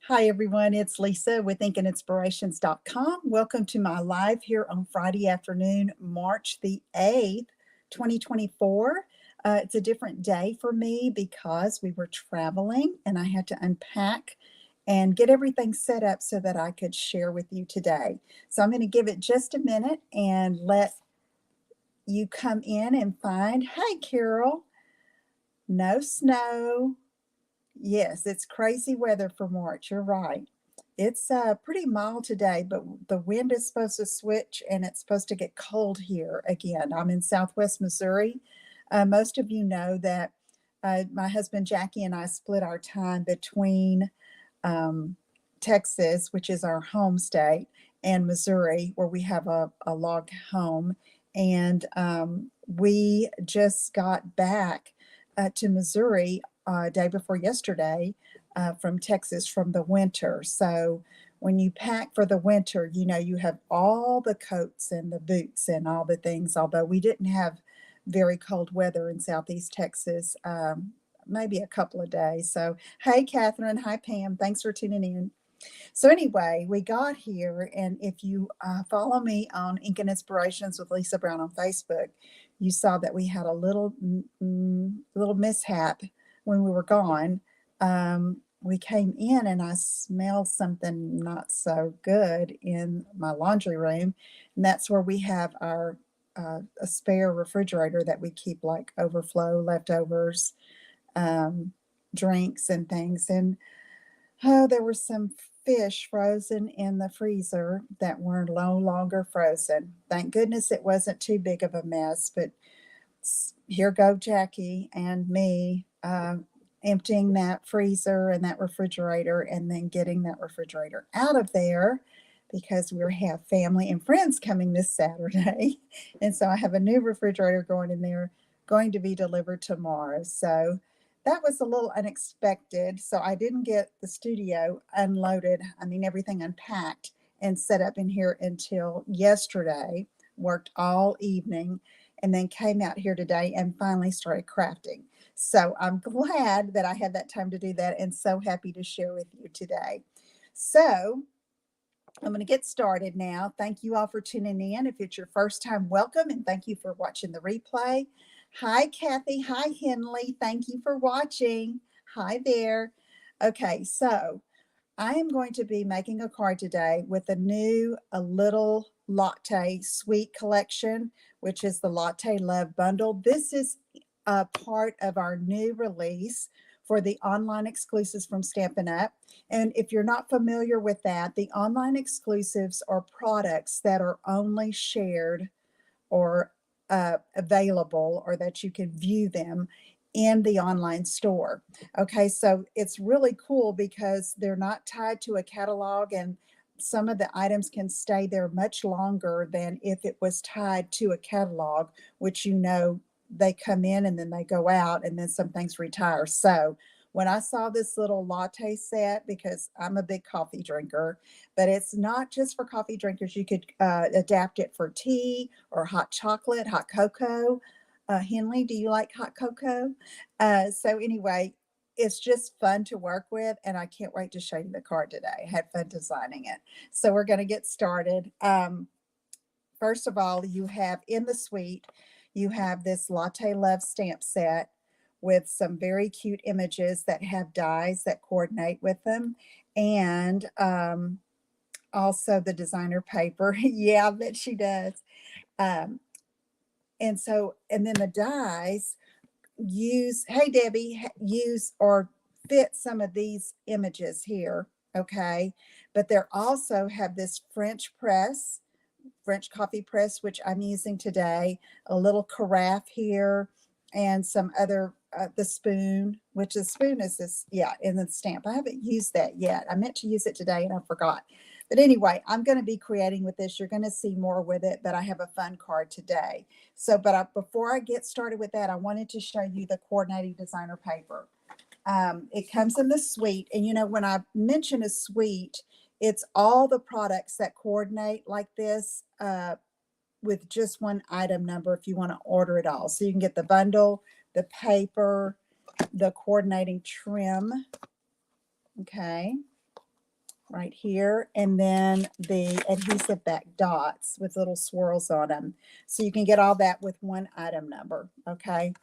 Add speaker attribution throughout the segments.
Speaker 1: Hi, everyone. It's Lisa with InkandInspirations.com. Welcome to my live here on Friday afternoon, March the 8th, 2024. It's a different day for me because we were traveling and I had to unpack and get everything set up so that I could share with you today. So I'm going to give it just a minute and let you come in and find. Hi, Carol. No snow. Yes, it's crazy weather for March. You're right. It's pretty mild today, but the wind is supposed to switch and it's supposed to get cold here again. I'm in Southwest Missouri. Most of you know that my husband Jackie and I split our time between um, Texas, which is our home state, and Missouri, where we have a log home. And we just got back to Missouri day before yesterday from Texas from the winter. So when you pack for the winter, you know, you have all the coats and the boots and all the things, although we didn't have very cold weather in Southeast Texas, maybe a couple of days. So, hey, Catherine. Hi, Pam. Thanks for tuning in. So anyway, we got here, and if you follow me on Ink and Inspirations with Lisa Brown on Facebook, you saw that we had a little mishap when we were gone. We came in, and I smelled something not so good in my laundry room, and that's where we have our a spare refrigerator that we keep like overflow leftovers, um, drinks, and things, and oh, there were some fish frozen in the freezer that were no longer frozen. Thank goodness it wasn't too big of a mess, but here go Jackie and me emptying that freezer and that refrigerator and then getting that refrigerator out of there because we have family and friends coming this Saturday. And so I have a new refrigerator going in there, going to be delivered tomorrow. So that was a little unexpected. So I didn't get the studio unloaded, I mean, everything unpacked and set up in here until yesterday. Worked all evening and then came out here today and finally started crafting. So I'm glad that I had that time to do that and so happy to share with you today. So I'm going to get started now. Thank you all for tuning in. If it's your first time, welcome, and thank you for watching the replay. Hi, Kathy. Hi, Henley. Thank you for watching. Hi there. Okay, so I am going to be making a card today with a little Latte sweet collection, which is the Latte Love Bundle. This is a part of our new release for the online exclusives from Stampin' Up. And if you're not familiar with that, the online exclusives are products that are only shared or available, or that you can view them in the online store. Okay, so it's really cool because they're not tied to a catalog, and some of the items can stay there much longer than if it was tied to a catalog, which you know they come in and then they go out and then some things retire. So when I saw this little latte set, because I'm a big coffee drinker, but it's not just for coffee drinkers. You could adapt it for tea or hot chocolate, hot cocoa. Henley, do you like hot cocoa? So anyway, it's just fun to work with, and I can't wait to show you the card today. I had fun designing it. So we're going to get started. First of all, you have in the suite, you have this Latte Love stamp set with some very cute images that have dies that coordinate with them. And also the designer paper. Yeah, I bet she does. Um, and then the dies hey, Debbie, use or fit some of these images here. Okay. But they also have this French coffee press, which I'm using today, a little carafe here, and some other, the spoon, which the spoon is this, yeah, in the stamp. I haven't used that yet. I meant to use it today and I forgot. But anyway, I'm going to be creating with this. You're going to see more with it, but I have a fun card today. So, before I get started with that, I wanted to show you the coordinating designer paper. It comes in the suite, and you know, when I mention a suite, it's all the products that coordinate like this with just one item number if you want to order it all. So you can get the bundle, the paper, the coordinating trim. Okay. right here, and then the adhesive back dots with little swirls on them. So you can get all that with one item number, okay?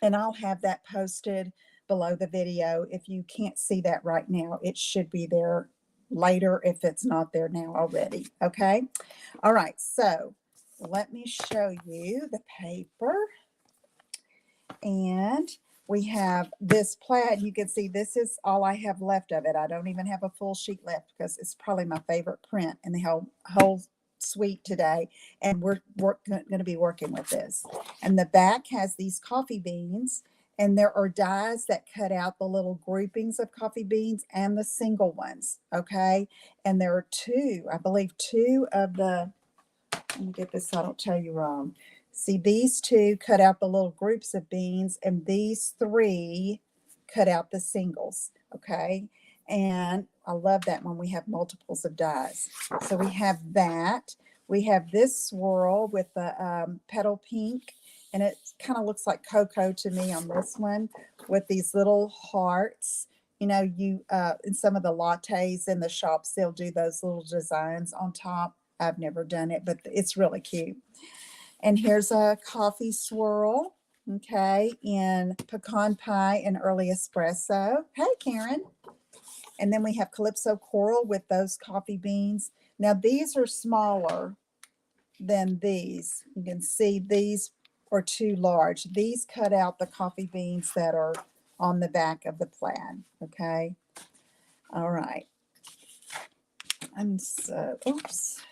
Speaker 1: And I'll have that posted below the video. If you can't see that right now, it should be there later if it's not there now already, okay? All right, so let me show you the paper. And we have this plaid. You can see this is all I have left of it. I don't even have a full sheet left because it's probably my favorite print in the whole suite today. And we're going to be working with this. And the back has these coffee beans. And there are dies that cut out the little groupings of coffee beans and the single ones. Okay. And there are two, I believe, two of the, let me get this so I don't tell you wrong. See, these two cut out the little groups of beans, and these three cut out the singles, okay? And I love that when we have multiples of dies. So we have that. We have this swirl with the petal pink, and it kind of looks like cocoa to me on this one with these little hearts. You know, in some of the lattes in the shops, they'll do those little designs on top. I've never done it, but it's really cute. And here's a coffee swirl, okay, in pecan pie and early espresso. Hey, Karen. And then we have Calypso coral with those coffee beans. Now, these are smaller than these. You can see these are too large. These cut out the coffee beans that are on the back of the plaid, okay? All right. Oops.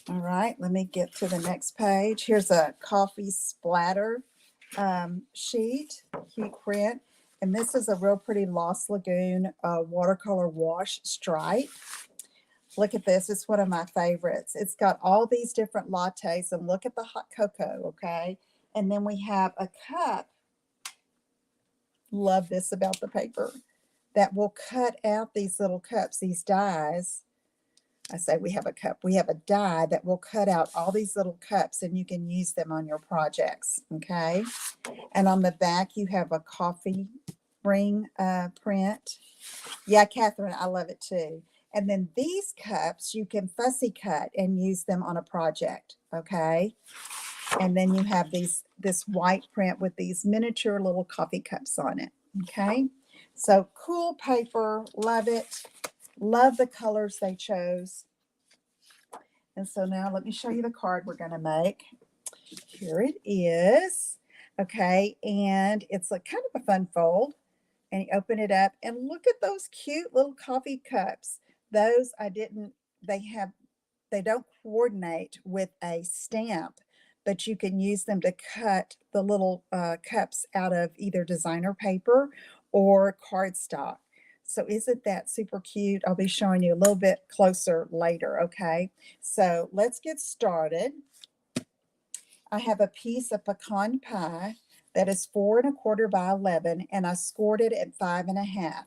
Speaker 1: All right, let me get to the next page. Here's a coffee splatter sheet, cute print. And this is a real pretty Lost Lagoon watercolor wash stripe. Look at this. It's one of my favorites. It's got all these different lattes, and look at the hot cocoa, okay? And then we have a cup. Love this about the paper. That will cut out these little cups, these dies. I say we have a cup. We have a die that will cut out all these little cups, and you can use them on your projects, okay? And on the back, you have a coffee ring print. Yeah, Catherine, I love it too. And then these cups, you can fussy cut and use them on a project, okay? And then you have this white print with these miniature little coffee cups on it, okay? So cool paper, love it. Love the colors they chose. And so now let me show you the card we're going to make. Here it is. Okay, and it's like kind of a fun fold. And you open it up and look at those cute little coffee cups. Those they don't coordinate with a stamp, but you can use them to cut the little cups out of either designer paper or cardstock. So isn't that super cute? I'll be showing you a little bit closer later, okay? So let's get started. I have a piece of pecan pie that is 4¼ by 11, and I scored it at 5½.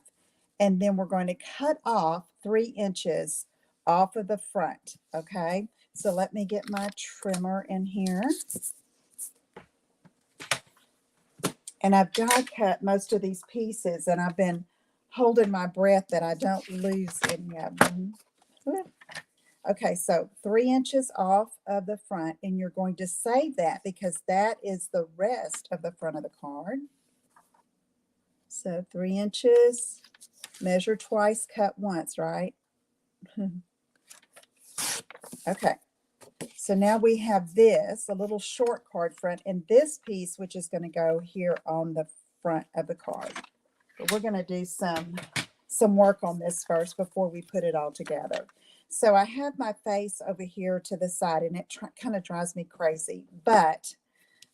Speaker 1: And then we're going to cut off 3 inches off of the front, okay? So let me get my trimmer in here. And I've die cut most of these pieces, and I've been holding my breath that I don't lose any of them. Okay, so 3 inches off of the front, and you're going to save that because that is the rest of the front of the card. So 3 inches, measure twice, cut once, right? Okay, so now we have this, a little short card front, and this piece, which is going to go here on the front of the card. But we're going to do some work on this first before we put it all together. So I have my face over here to the side, and it kind of drives me crazy, but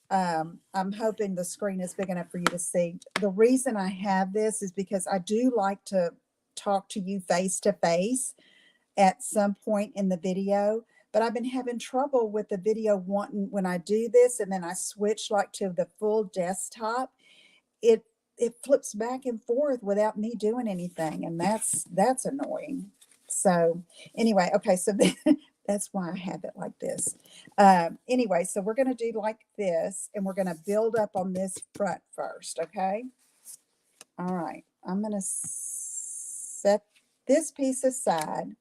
Speaker 1: I'm hoping the screen is big enough for you to see. The reason I have this is because I do like to talk to you face to face at some point in the video, but I've been having trouble with the video when I do this and then I switch like to the full desktop, it flips back and forth without me doing anything, and that's annoying. So anyway, okay, so that's why I have it like this. Anyway, so we're going to do like this, and we're going to build up on this front first, okay? All right, I'm going to set this piece aside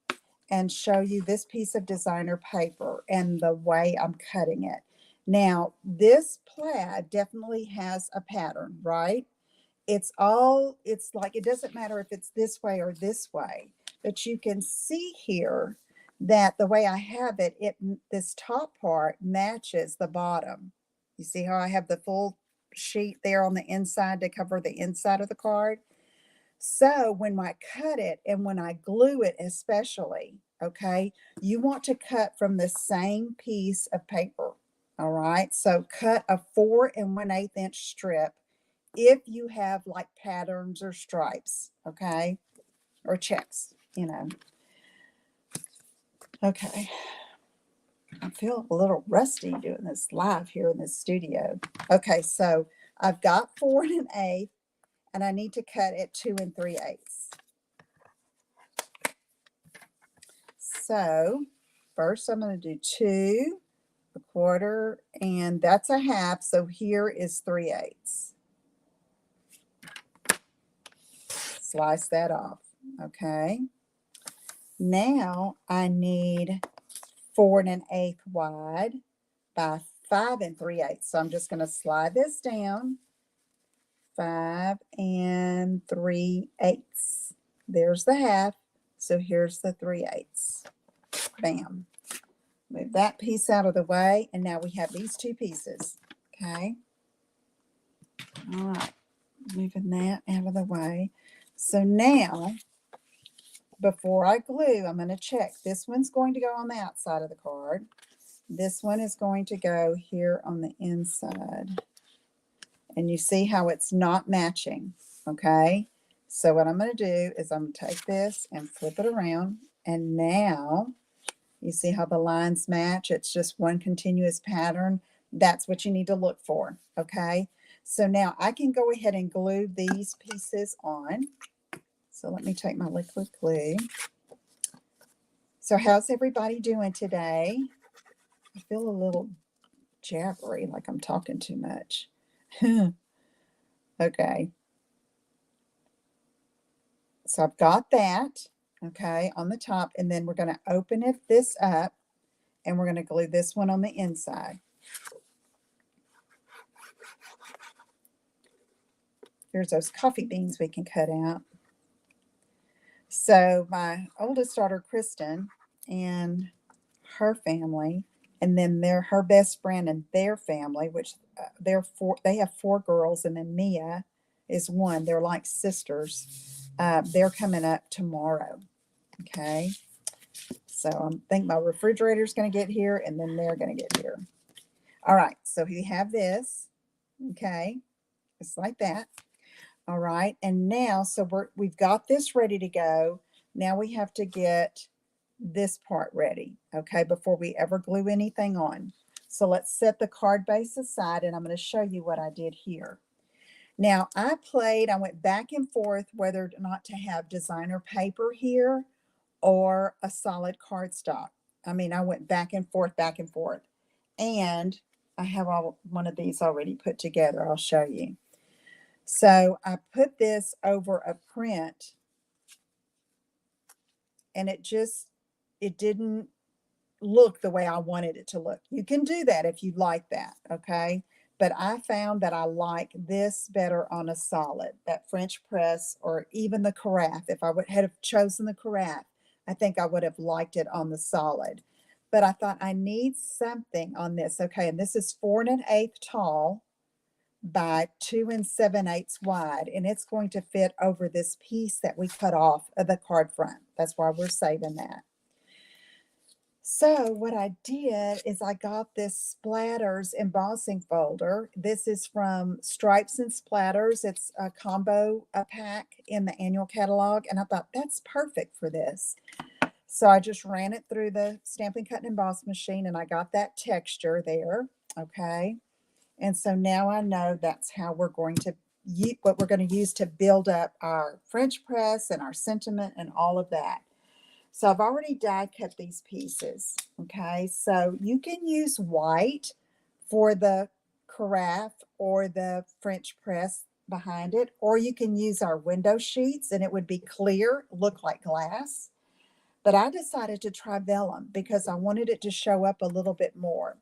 Speaker 1: and show you this piece of designer paper and the way I'm cutting it. Now, this plaid definitely has a pattern, right? It's like, it doesn't matter if it's this way or this way, but you can see here that the way I have it, this top part matches the bottom. You see how I have the full sheet there on the inside to cover the inside of the card? So when I cut it and when I glue it especially, okay, you want to cut from the same piece of paper. All right, so cut a 4 1/8 inch strip if you have like patterns or stripes, okay, or checks, you know. Okay, I feel a little rusty doing this live here in this studio. Okay, so I've got 4 1/8 and I need to cut at 2 3/8. So first I'm going to do 2 1/4, and that's a half. So here is 3/8. Slice that off. Okay. Now I need 4 1/8 wide by 5 3/8. So I'm just going to slide this down. 5 3/8. There's the half. So here's the 3/8. Bam. Move that piece out of the way, and now we have these two pieces. Okay. All right. Moving that out of the way. So now, before I glue, I'm going to check. This one's going to go on the outside of the card. This one is going to go here on the inside. And you see how it's not matching, okay? So what I'm going to do is I'm going to take this and flip it around. And now, you see how the lines match? It's just one continuous pattern. That's what you need to look for, okay? So now I can go ahead and glue these pieces on. So let me take my liquid glue. So how's everybody doing today? I feel a little jabbery, like I'm talking too much. Okay. So I've got that, okay, on the top, and then we're going to open this up, and we're going to glue this one on the inside. Here's those coffee beans we can cut out. So my oldest daughter, Kristen, and her family, and then her best friend and their family, which they have 4 girls, and then Mia is one. They're like sisters. They're coming up tomorrow. Okay. So I think my refrigerator is going to get here, and then they're going to get here. All right. So we have this. Okay. It's like that. All right. And now, so we've got this ready to go. Now we have to get this part ready, okay, before we ever glue anything on. So let's set the card base aside, and I'm going to show you what I did here. Now I went back and forth whether or not to have designer paper here or a solid cardstock. I mean, I went back and forth, and I have one of these already put together. I'll show you. So I put this over a print, and it didn't look the way I wanted it to look. You can do that if you like that, okay? But I found that I like this better on a solid, that French press, or even the carafe. If I had have chosen the carafe, I think I would have liked it on the solid. But I thought I need something on this. Okay, and this is 4 1/8 tall by 2 7/8 wide, and it's going to fit over this piece that we cut off of the card front. That's why we're saving that. So what I did is I got this Splatters embossing folder. This is from Stripes and Splatters. It's a combo pack in the annual catalog, and I thought that's perfect for this. So I just ran it through the Stampin' Cut and Emboss machine, and I got that texture there, okay? And so now I know that's how we're going to what we're going to use to build up our French press and our sentiment and all of that. So I've already die cut these pieces, okay? So you can use white for the carafe or the French press. behind it, or you can use our window sheets and it would be clear, look like glass. But I decided to try vellum because I wanted it to show up a little bit more.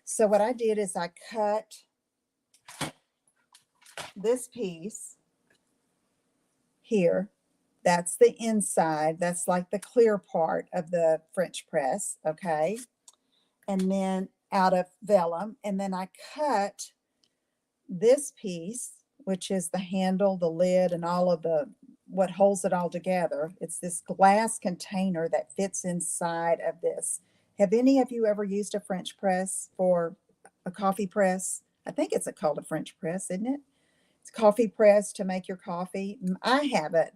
Speaker 1: So what I did is I cut this piece here. That's the inside. That's like the clear part of the French press, okay? And then out of vellum. And then I cut this piece, which is the handle, the lid, and all of the what holds it all together. It's this glass container that fits inside of this. Have any of you ever used a French press for a coffee press? I think it's called a French press, isn't it? It's a coffee press to make your coffee. I have it.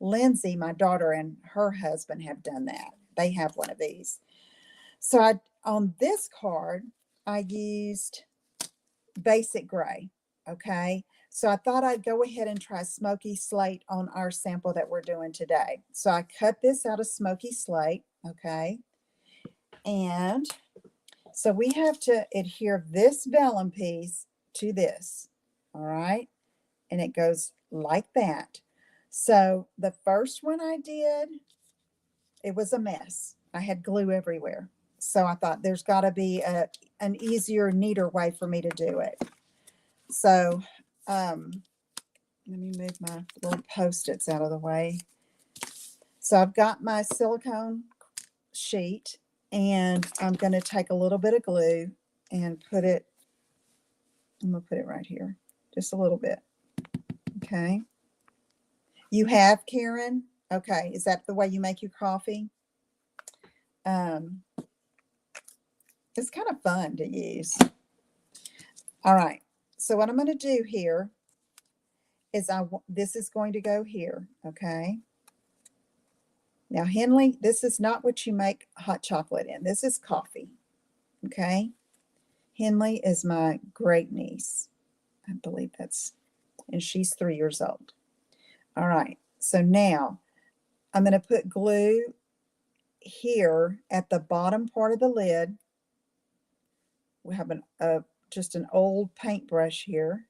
Speaker 1: Lindsay, my daughter, and her husband have done that. They have one of these. So on this card, I used basic gray. Okay. So I thought I'd go ahead and try smoky slate on our sample that we're doing today. So I cut this out of smoky slate. Okay. And so we have to adhere this vellum piece to this. All right. And it goes like that. So the first one I did, it was a mess. I had glue everywhere. So I thought there's got to be an easier, neater way for me to do it. So let me move my little Post-its out of the way. So I've got my silicone sheet, and I'm going to take a little bit of glue and put it, I'm going to put it right here, just a little bit. Okay. You have, Karen? Okay. Is that the way you make your coffee? It's kind of fun to use. All right. So what I'm going to do here is this is going to go here. Okay. Now, Henley, this is not what you make hot chocolate in. This is coffee. Okay. Henley is my great niece. I believe and she's 3 years old. All right. So now I'm going to put glue here at the bottom part of the lid. We have just an old paintbrush here.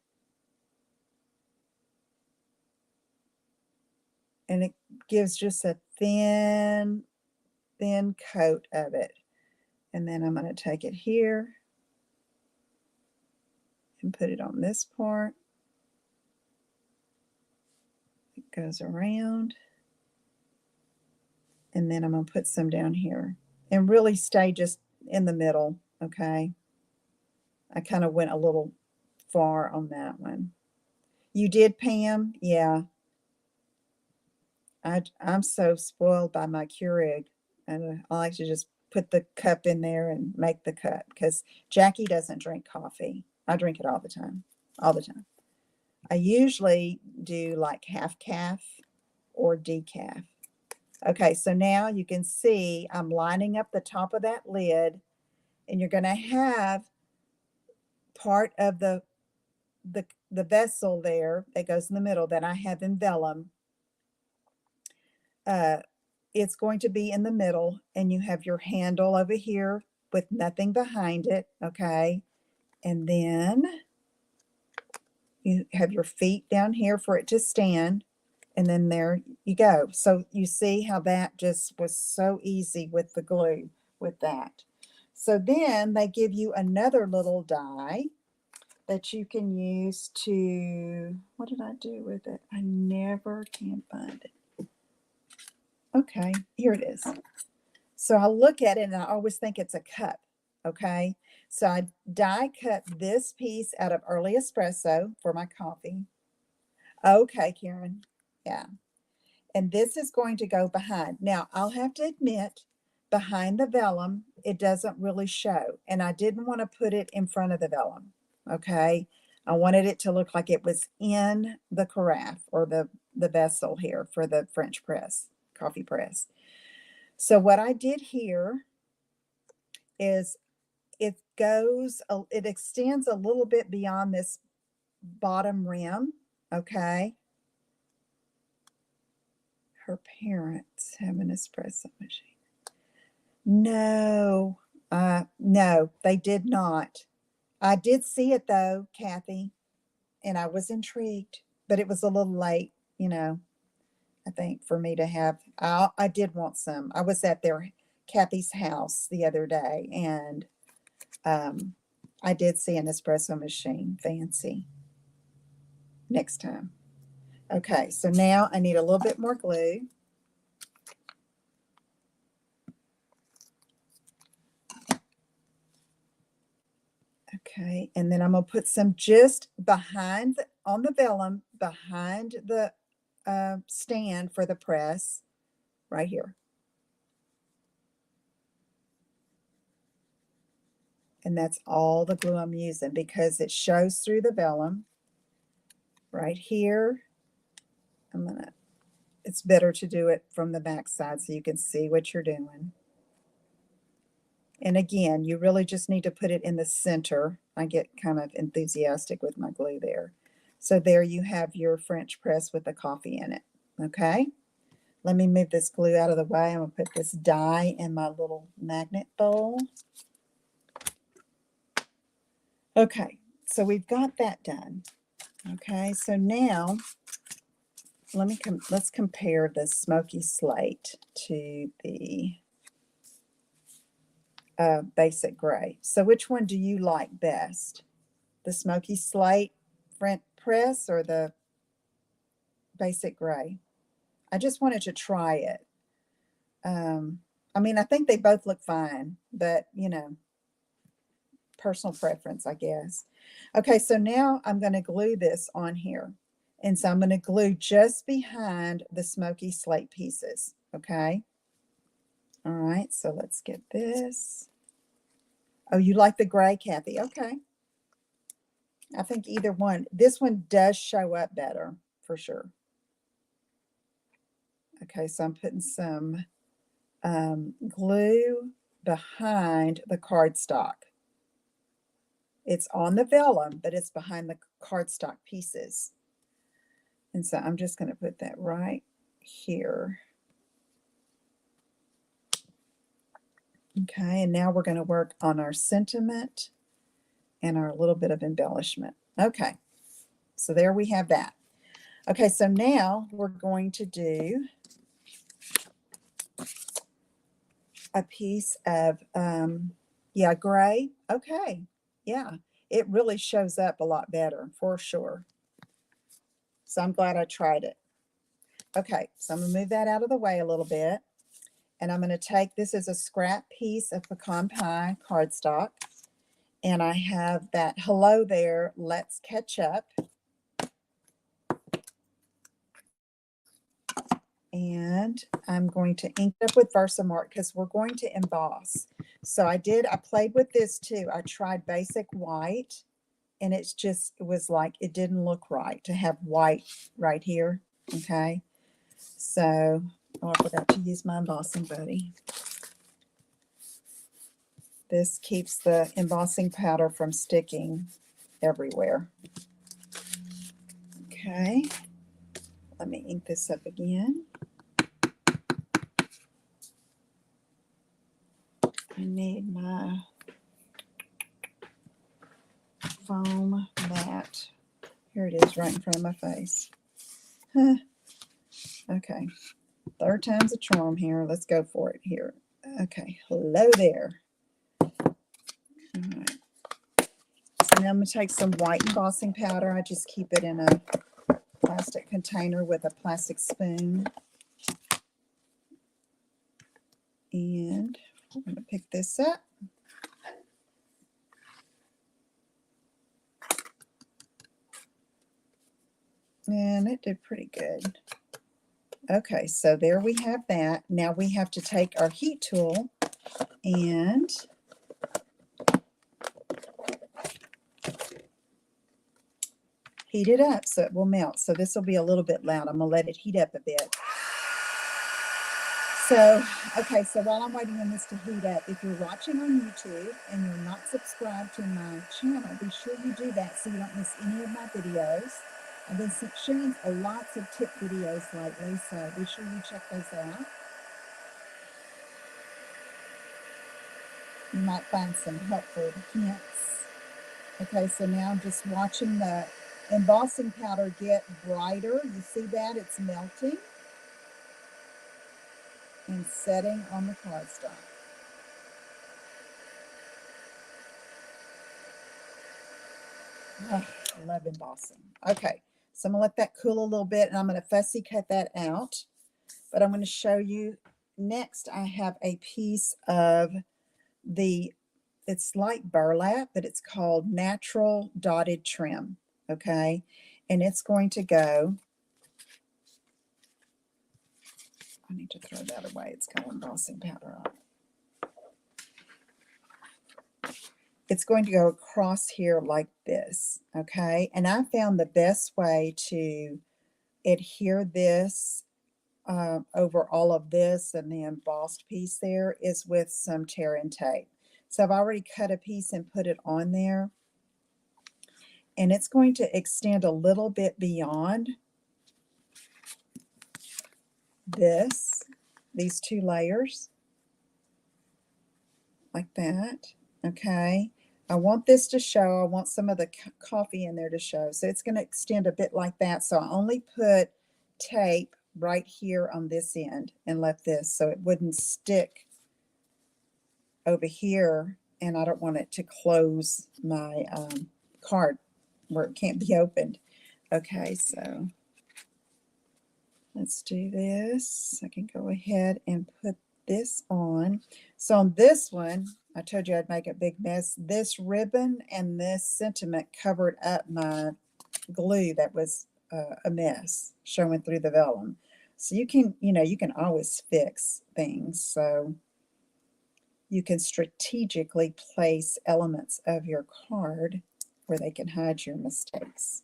Speaker 1: And it gives just a thin coat of it. And then I'm going to take it here and put it on this part. It goes around. And then I'm going to put some down here. And really stay just in the middle, okay? I kind of went a little far on that one. You did, Pam? Yeah. I'm so spoiled by my Keurig. And I like to just put the cup in there and make the cup because Jackie doesn't drink coffee. I drink it all the time, all the time. I usually do like half calf or decaf. Okay, so now you can see I'm lining up the top of that lid, and you're going to have part of the vessel there that goes in the middle that I have in vellum. It's going to be in the middle, and you have your handle over here with nothing behind it, okay? And then you have your feet down here for it to stand, and then there you go. So you see how that just was so easy with the glue with that. So then they give you another little die that you can use to, what did I do with it? I never can find it. Okay, here it is. So I look at it and I always think it's a cup, okay? So I die cut this piece out of early espresso for my coffee. Okay, Karen, yeah. And this is going to go behind. Now, I'll have to admit, behind the vellum, it doesn't really show. And I didn't want to put it in front of the vellum, okay? I wanted it to look like it was in the carafe or the vessel here for the French press, coffee press. So what I did here is it extends a little bit beyond this bottom rim, okay? Her parents have an espresso machine. No, no, they did not. I did see it though, Kathy and I was intrigued, but it was a little late, you know, I think for me to have, I did want some. I was at Kathy's house the other day, and I did see an espresso machine. Fancy. Next time. Okay, so now I need a little bit more glue. Okay, and then I'm going to put some just behind on the vellum, behind the stand for the press, right here. And that's all the glue I'm using because it shows through the vellum. Right here, it's better to do it from the back side so you can see what you're doing. And again, you really just need to put it in the center. I get kind of enthusiastic with my glue there. So there you have your French press with the coffee in it. Okay, let me move this glue out of the way. I'm going to put this die in my little magnet bowl. Okay, so we've got that done. Okay, so now let's compare the smoky slate to the basic gray. So which one do you like best? The smoky slate French press or the basic gray? I just wanted to try it. I mean, I think they both look fine, but you know, personal preference, I guess. Okay, so now I'm going to glue this on here. And so I'm going to glue just behind the smoky slate pieces. Okay. All right, so let's get this. Oh, you like the gray, Kathy? Okay. I think either one. This one does show up better for sure. Okay, so I'm putting some glue behind the cardstock. It's on the vellum, but it's behind the cardstock pieces. And so I'm just going to put that right here. Okay, and now we're going to work on our sentiment and our little bit of embellishment. Okay, so there we have that. Okay, so now we're going to do a piece of, yeah, gray. Okay, yeah, it really shows up a lot better for sure. So I'm glad I tried it. Okay, so I'm going to move that out of the way a little bit. And I'm going to take, this is a scrap piece of pecan pie cardstock. And I have that hello there, let's catch up. And I'm going to ink it up with Versamark because we're going to emboss. So I played with this too. I tried basic white and it was like, it didn't look right to have white right here. Okay. So, oh, I forgot to use my embossing buddy. This keeps the embossing powder from sticking everywhere. Okay, let me ink this up again. I need my foam mat. Here it is right in front of my face. Okay, third time's a charm here. Let's go for it here. Okay, hello there. All right. So now I'm going to take some white embossing powder. I just keep it in a plastic container with a plastic spoon. And I'm going to pick this up. And it did pretty good. Okay, so there we have that. Now we have to take our heat tool and heat it up so it will melt. So this will be a little bit loud. I'm going to let it heat up a bit. So, okay, so while I'm waiting on this to heat up, if you're watching on YouTube and you're not subscribed to my channel, be sure you do that so you don't miss any of my videos. I've been sharing lots of tip videos lately, so be sure you check those out. You might find some helpful hints. Okay, so now I'm just watching the embossing powder get brighter. You see that? It's melting and setting on the cardstock. Oh, I love embossing. Okay, so I'm gonna let that cool a little bit and I'm gonna fussy cut that out. But I'm gonna show you next. I have a piece of it's like burlap, but it's called natural dotted trim. Okay, and it's going to go, I need to throw that away. It's got embossing powder on it. It's going to go across here like this, okay? And I found the best way to adhere this over all of this and the embossed piece there is with some tear and tape. So I've already cut a piece and put it on there. And it's going to extend a little bit beyond these two layers, like that, okay? I want this to show, I want some of the coffee in there to show. So it's gonna extend a bit like that. So I only put tape right here on this end and left this so it wouldn't stick over here, and I don't want it to close my card where it can't be opened. Okay, so let's do this. I can go ahead and put this on. So on this one, I told you I'd make a big mess. This ribbon and this sentiment covered up my glue that was a mess showing through the vellum. So you can always fix things. So you can strategically place elements of your card where they can hide your mistakes.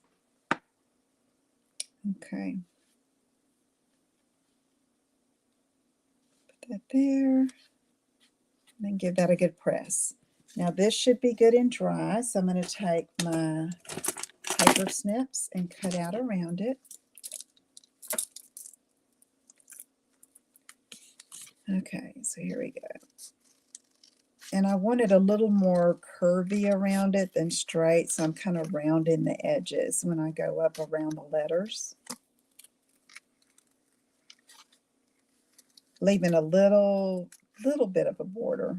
Speaker 1: Okay. Put that there. And then give that a good press. Now this should be good and dry, so I'm going to take my paper snips and cut out around it. Okay, so here we go. And I want it a little more curvy around it than straight, so I'm kind of rounding the edges when I go up around the letters. Leaving a little bit of a border.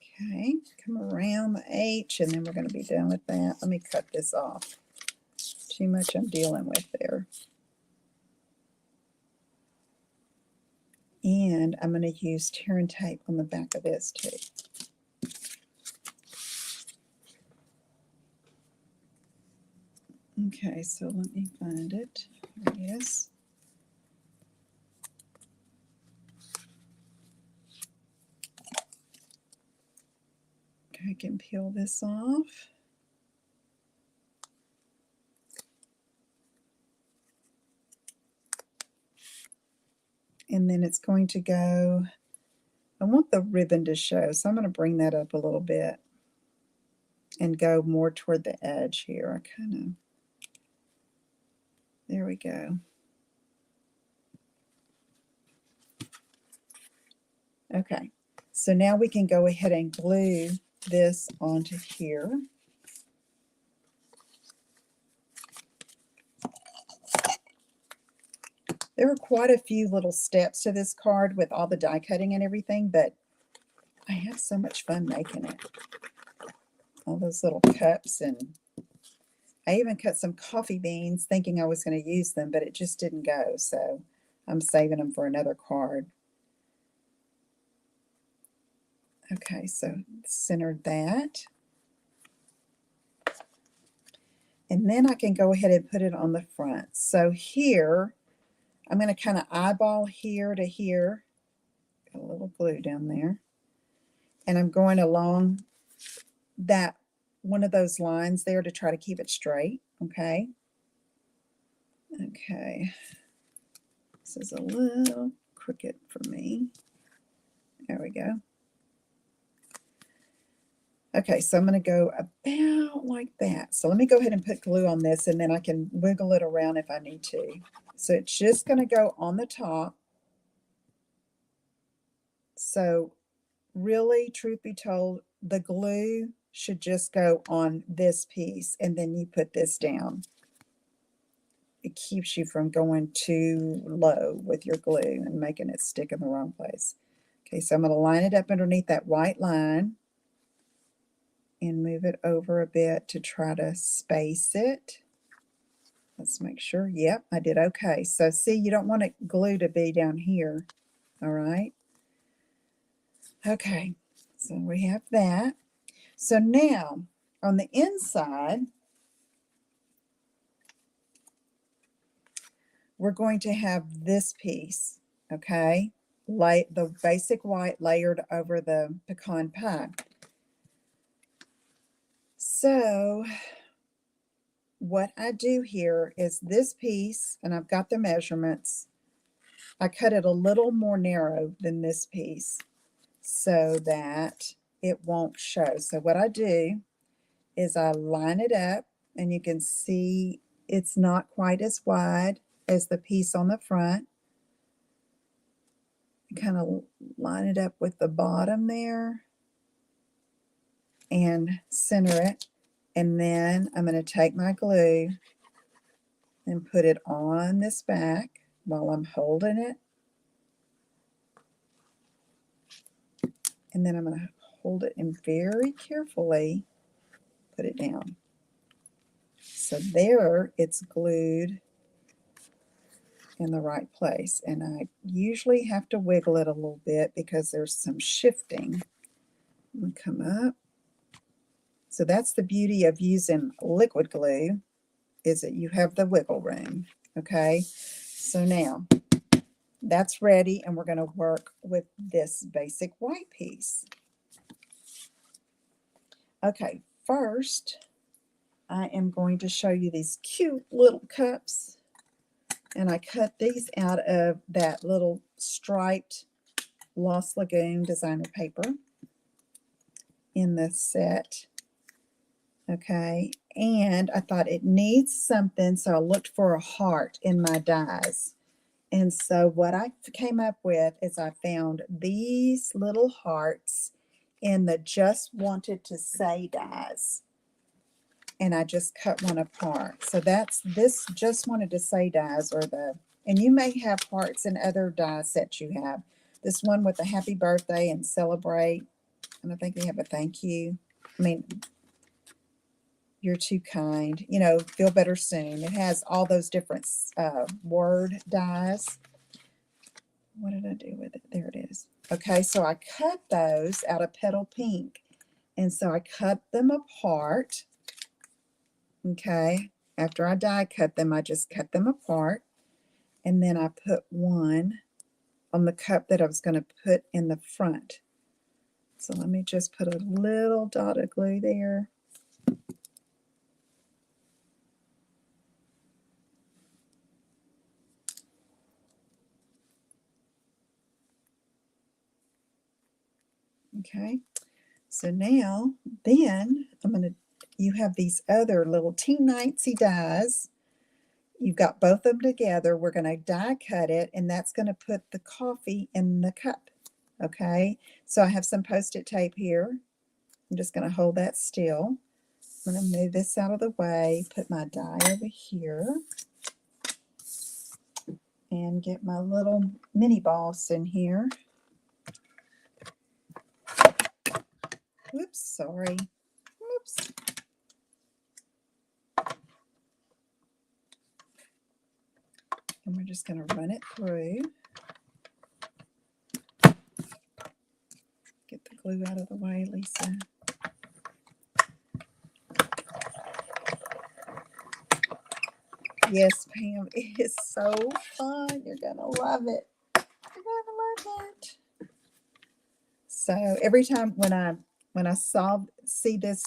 Speaker 1: Okay, come around the H, and then we're going to be done with that. Let me cut this off. Too much I'm dealing with there. And I'm going to use tear and tape on the back of this too. Okay, so let me find it. There it is. Okay, I can peel this off. And then it's going to go, I want the ribbon to show, so I'm going to bring that up a little bit and go more toward the edge here. There we go. Okay, so now we can go ahead and glue this onto here. There are quite a few little steps to this card with all the die cutting and everything, but I have so much fun making it. All those little cups, and I even cut some coffee beans thinking I was going to use them, but it just didn't go, so I'm saving them for another card. Okay, so centered that. And then I can go ahead and put it on the front. So here, I'm going to kind of eyeball here to here. Got a little glue down there. And I'm going along that one of those lines there to try to keep it straight. Okay. Okay. This is a little crooked for me. There we go. Okay, so I'm going to go about like that. So let me go ahead and put glue on this, and then I can wiggle it around if I need to. So it's just going to go on the top. So really, truth be told, the glue should just go on this piece, and then you put this down. It keeps you from going too low with your glue and making it stick in the wrong place. Okay, so I'm going to line it up underneath that white line and move it over a bit to try to space it. Let's make sure. Yep, I did okay. So see, you don't want glue to be down here. All right. Okay, so we have that. So now on the inside, we're going to have this piece, okay? The basic white layered over the pecan pie. So what I do here is this piece, and I've got the measurements, I cut it a little more narrow than this piece so that it won't show. So what I do is I line it up, and you can see it's not quite as wide as the piece on the front. Kind of line it up with the bottom there and center it. And then I'm going to take my glue and put it on this back while I'm holding it. And then I'm going to hold it and very carefully put it down. So there it's glued in the right place. And I usually have to wiggle it a little bit because there's some shifting. I'm going to come up. So that's the beauty of using liquid glue, is that you have the wiggle room. Okay, so now that's ready, and we're going to work with this basic white piece. Okay, first I am going to show you these cute little cups, and I cut these out of that little striped Lost Lagoon designer paper in the set. Okay, and I thought it needs something, so I looked for a heart in my dies. And so what I came up with is I found these little hearts in the Just Wanted to Say dies. And I just cut one apart. So that's this Just Wanted to Say dies, and you may have hearts in other die sets you have. This one with a happy birthday and celebrate. And I think they have a thank you. I mean, you're too kind, feel better soon. It has all those different word dies. What did I do with it? There it is. Okay, so I cut those out of Petal Pink. And so I cut them apart. Okay, after I die cut them, I just cut them apart. And then I put one on the cup that I was going to put in the front. So let me just put a little dot of glue there. Okay, so now then you have these other little teensy dies. You've got both of them together. We're going to die cut it, and that's going to put the coffee in the cup. Okay, so I have some Post-it tape here. I'm just going to hold that still. I'm going to move this out of the way, put my die over here, and get my little mini boss in here. Oops, sorry. Oops. And we're just going to run it through. Get the glue out of the way, Lisa. Yes, Pam, it is so fun. You're going to love it. You're going to love it. So every time when I see this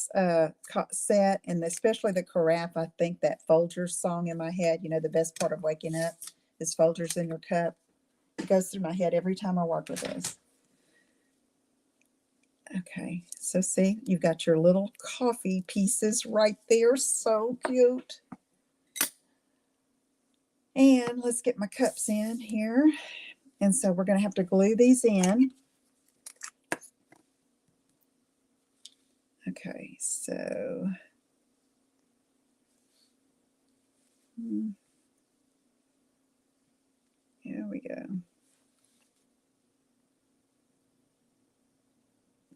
Speaker 1: set, and especially the carafe, I think that Folgers song in my head. The best part of waking up is Folgers in your cup. It goes through my head every time I work with this. Okay, so see, you've got your little coffee pieces right there. So cute. And let's get my cups in here. And so we're going to have to glue these in. Okay, so here we go.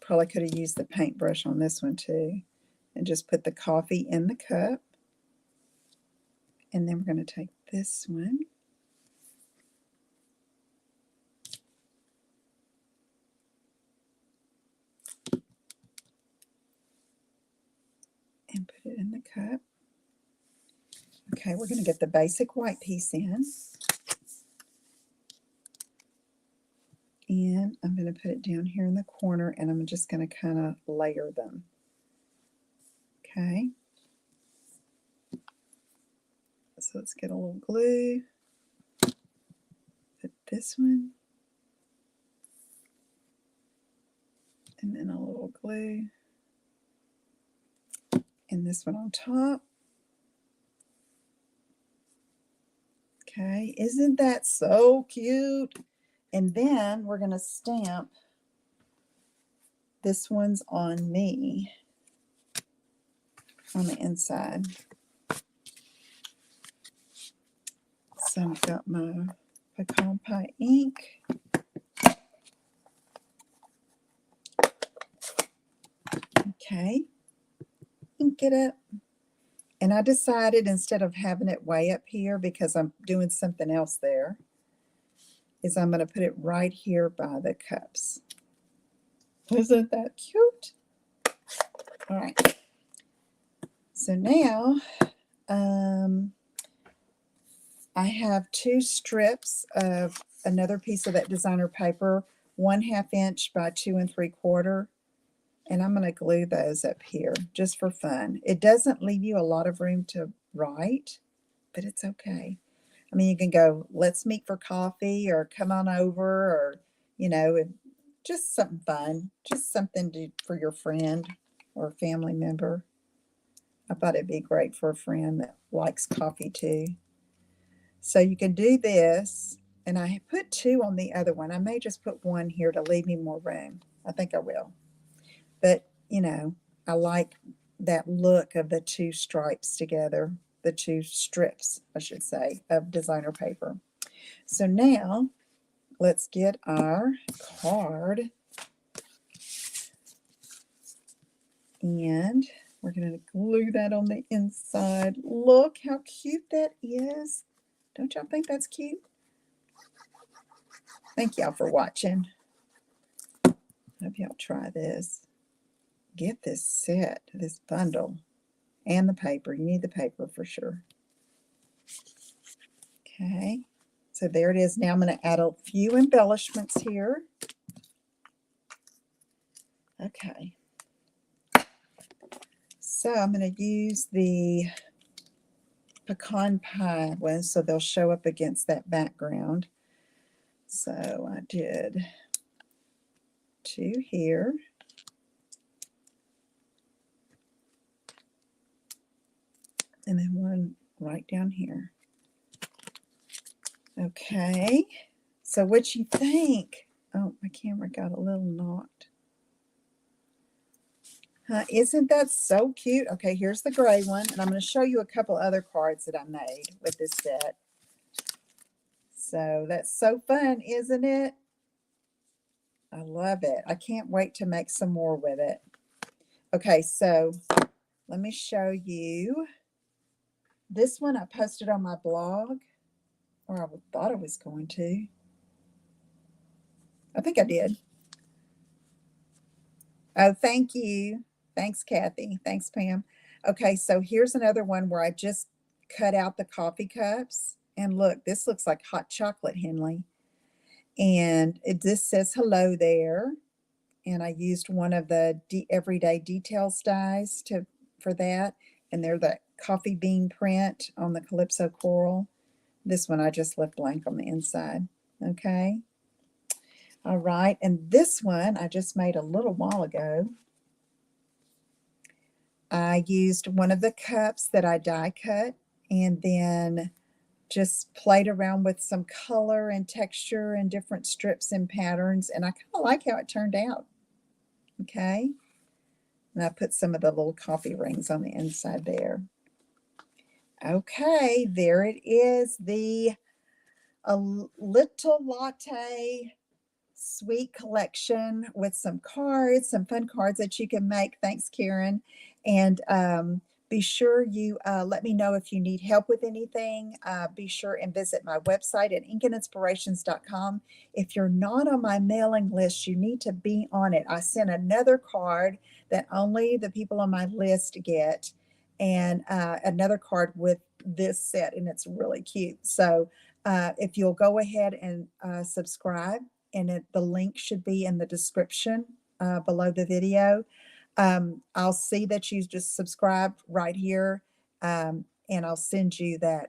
Speaker 1: Probably could have used the paintbrush on this one too. And just put the coffee in the cup. And then we're going to take this one. And put it in the cup. Okay, we're going to get the basic white piece in. And I'm going to put it down here in the corner, and I'm just going to kind of layer them. Okay. So let's get a little glue. Put this one. And then a little glue. And this one on top. Okay, isn't that so cute? And then we're going to stamp this one's on me on the inside. So I've got my pecan pie ink. Okay, ink it up. And I decided instead of having it way up here, because I'm doing something else there, is I'm going to put it right here by the cups. Isn't that cute? All right. So now I have 2 strips of another piece of that designer paper, 1/2 inch by 2 3/4. And I'm going to glue those up here just for fun. It doesn't leave you a lot of room to write, but it's okay. I mean, you can go, let's meet for coffee, or come on over, or, you know, just something fun, just something for your friend or family member. I thought it'd be great for a friend that likes coffee too. So you can do this, and I put 2 on the other one. I may just put 1 here to leave me more room. I think I will. But, you know, I like that look of the 2 stripes together, the 2 strips, I should say, of designer paper. So now let's get our card. And we're going to glue that on the inside. Look how cute that is. Don't y'all think that's cute? Thank y'all for watching. Hope y'all try this. Get this set, this bundle, and the paper. You need the paper for sure. Okay, so there it is. Now I'm going to add a few embellishments here. Okay, so I'm going to use the pecan pie ones so they'll show up against that background. So I did 2 here. And then 1 right down here. Okay, so what you think? Oh, my camera got a little knocked. Isn't that so cute? Okay, here's the gray one, and I'm going to show you a couple other cards that I made with this set. So that's so fun, isn't it? I love it. I can't wait to make some more with it. Okay, so let me show you. This one I posted on my blog, or I thought I was going to. I think I did. Oh, thank you. Thanks, Kathy. Thanks, Pam. Okay, so here's another one where I just cut out the coffee cups. And look, this looks like hot chocolate, Henley. And this says hello there. And I used one of the everyday details dies for that. And they're the coffee bean print on the Calypso coral. This one I just left blank on the inside. Okay. All right. And this one I just made a little while ago. I used one of the cups that I die cut, and then just played around with some color and texture and different strips and patterns, and I kind of like how it turned out. Okay, And I put some of the little coffee rings on the inside there. Okay, there it is. A little latte sweet collection with some cards, some fun cards that you can make. Thanks, Karen. And be sure you let me know if you need help with anything. Be sure and visit my website at inkinspirations.com. If you're not on my mailing list, you need to be on it. I sent another card that only the people on my list get, and another card with this set, and it's really cute. So if you'll go ahead and subscribe, and the link should be in the description below the video. I'll see that you just subscribe right here, and I'll send you the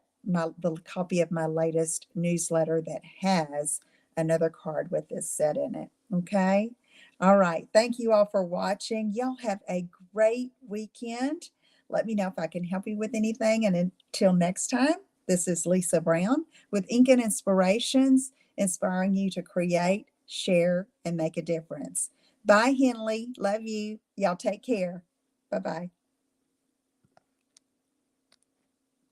Speaker 1: copy of my latest newsletter that has another card with this set in it. Okay. All right. Thank you all for watching. Y'all have a great weekend. Let me know if I can help you with anything. And until next time, this is Lisa Brown with Incan Inspirations, inspiring you to create, share, and make a difference. Bye, Henley. Love you. Y'all take care. Bye-bye.